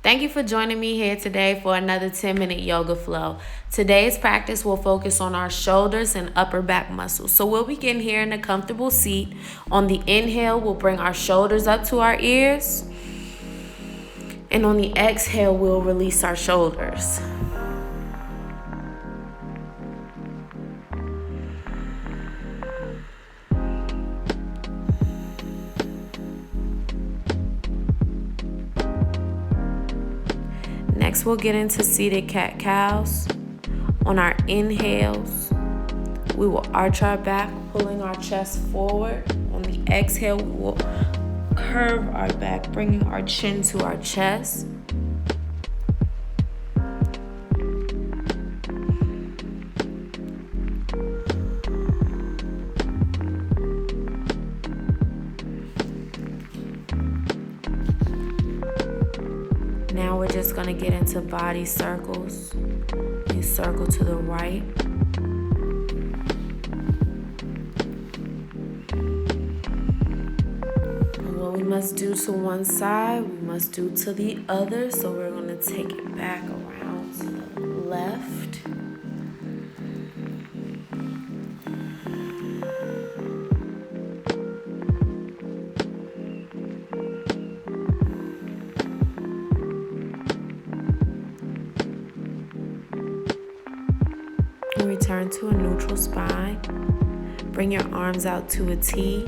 Thank you for joining me here today for another 10-minute yoga flow. Today's practice will focus on our shoulders and upper back muscles. So we'll begin here in a comfortable seat. On the inhale, we'll bring our shoulders up to our ears. And on the exhale, we'll release our shoulders. Next, we'll get into seated cat-cows. On our inhales, we will arch our back, pulling our chest forward. On the exhale, we will curve our back, bringing our chin to our chest. Now we're just going to get into body circles. You circle to the right. And what we must do to one side, we must do to the other. So we're going to take it back around to the left. Return to a neutral spine. Bring your arms out to a T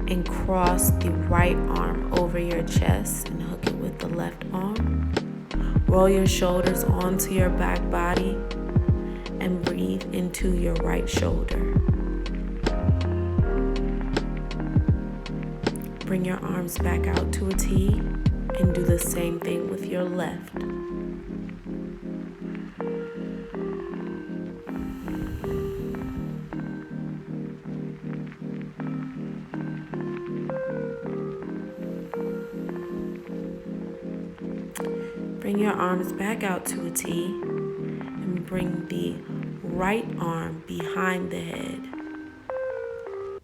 and cross the right arm over your chest and hook it with the left arm. Roll your shoulders onto your back body and breathe into your right shoulder. Bring your arms back out to a T and do the same thing with your left. Bring your arms back out to a T and bring the right arm behind the head.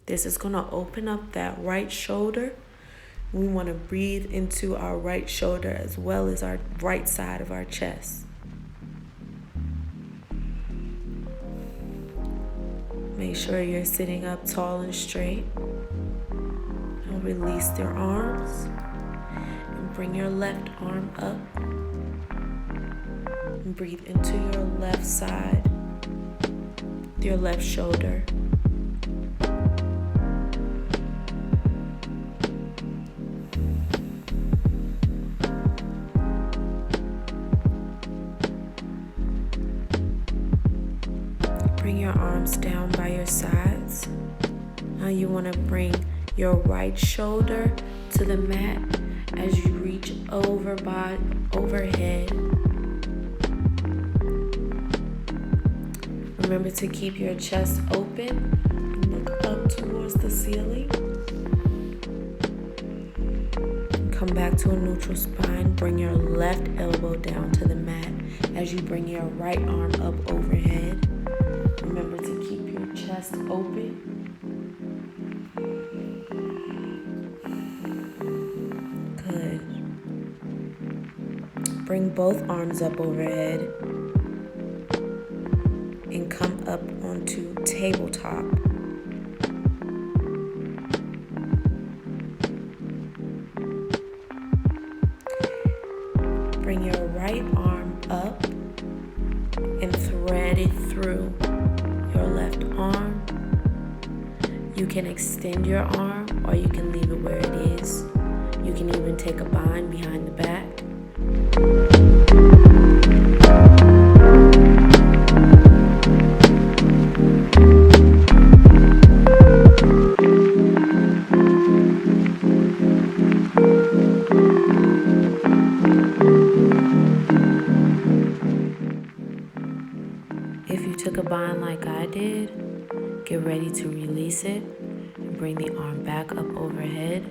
This is going to open up that right shoulder. We want to breathe into our right shoulder as well as our right side of our chest. Make sure you're sitting up tall and straight. Now release your arms and bring your left arm up. And breathe into your left side, your left shoulder. Bring your arms down by your sides. Now you want to bring your right shoulder to the mat as you reach overhead. Remember to keep your chest open and look up towards the ceiling. And come back to a neutral spine. Bring your left elbow down to the mat as you bring your right arm up overhead. Remember to keep your chest open. Good. Bring both arms up overhead. And come up onto tabletop. Bring your right arm up and thread it through your left arm. You can extend your arm or you can leave it where it is. You can even take a bind behind the back. If you took a bind like I did, get ready to release it and bring the arm back up overhead.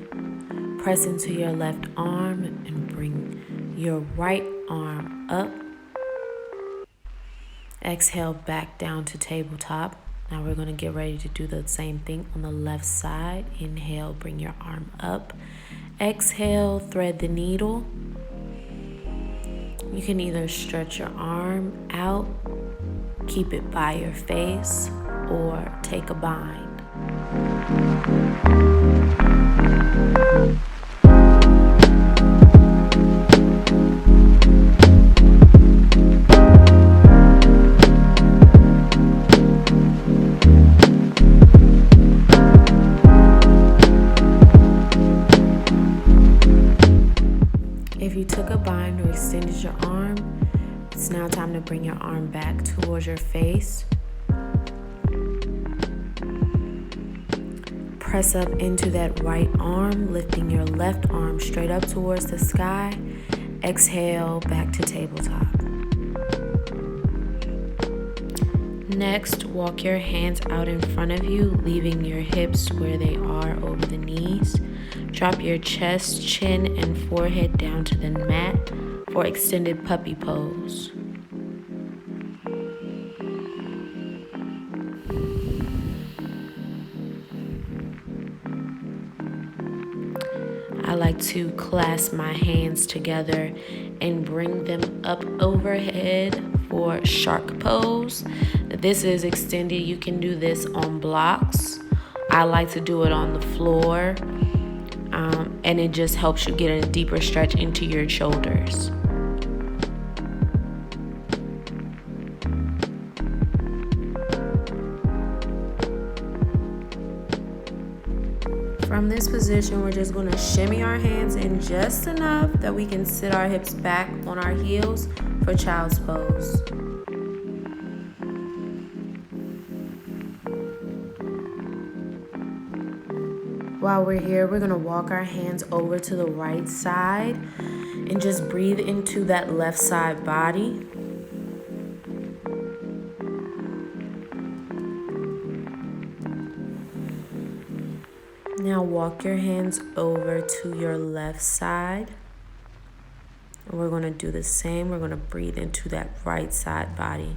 Press into your left arm and bring your right arm up. Exhale back down to tabletop. Now we're going to get ready to do the same thing on the left side. Inhale, bring your arm up. Exhale, thread the needle. You can either stretch your arm out, keep it by your face, or take a bind. If you took a bind or extended your arm, it's now time to bring your arm back towards your face. Press up into that right arm, lifting your left arm straight up towards the sky. Exhale, back to tabletop. Next, walk your hands out in front of you, leaving your hips where they are over the knees. Drop your chest, chin, and forehead down to the mat for extended puppy pose. I like to clasp my hands together and bring them up overhead for shark pose. This is extended. You can do this on blocks. I like to do it on the floor, and it just helps you get a deeper stretch into your shoulders. From this position, we're just going to shimmy our hands in just enough that we can sit our hips back on our heels for child's pose. While we're here, we're going to walk our hands over to the right side and just breathe into that left side body. Now walk your hands over to your left side. And we're going to do the same. We're going to breathe into that right side body.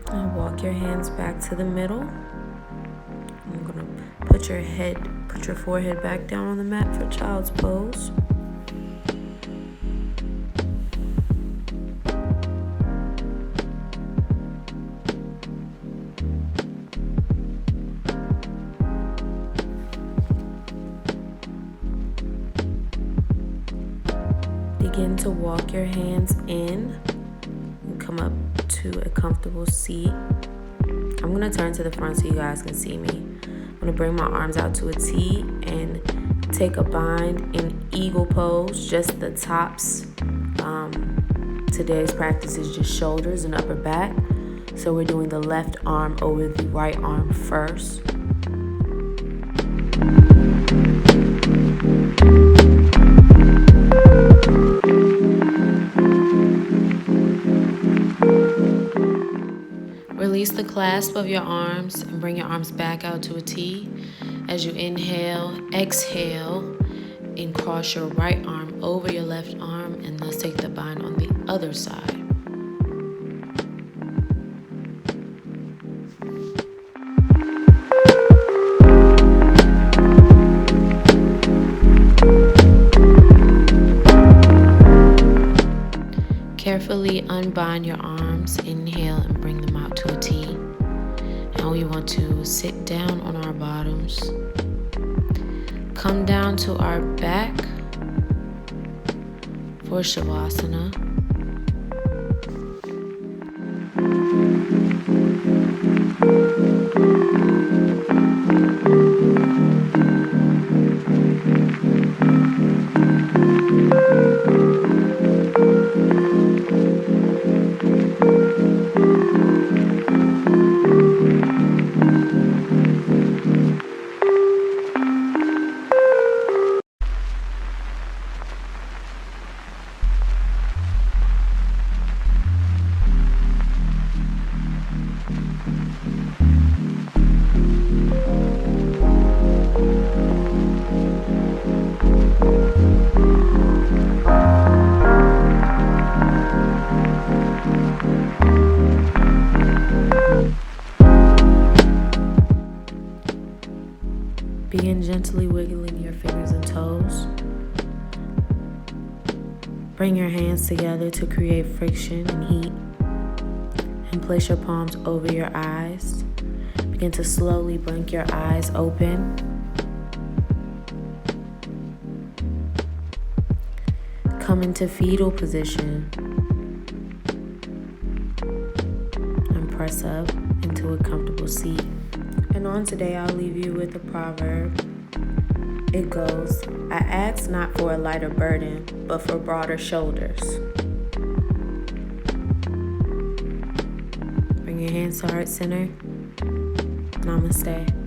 Now walk your hands back to the middle. I'm going to put your forehead back down on the mat for child's pose. Begin to walk your hands in and come up to a comfortable seat. I'm going to turn to the front so you guys can see me. I'm going to bring my arms out to a T and take a bind in eagle pose, just the tops. Today's practice is just shoulders and upper back. So we're doing the left arm over the right arm first. Release the clasp of your arms and bring your arms back out to a T. As you inhale, exhale, and cross your right arm over your left arm, and let's take the bind on the other side. Carefully unbind your arms, inhale and bring them out to a T. Now we want to sit down on our bottoms. Come down to our back for Shavasana. Begin gently wiggling your fingers and toes. Bring your hands together to create friction and heat. And place your palms over your eyes. Begin to slowly blink your eyes open. Come into fetal position. And press up into a comfortable seat. And on today, I'll leave you with a proverb. It goes, I ask not for a lighter burden, but for broader shoulders. Bring your hands to heart center. Namaste.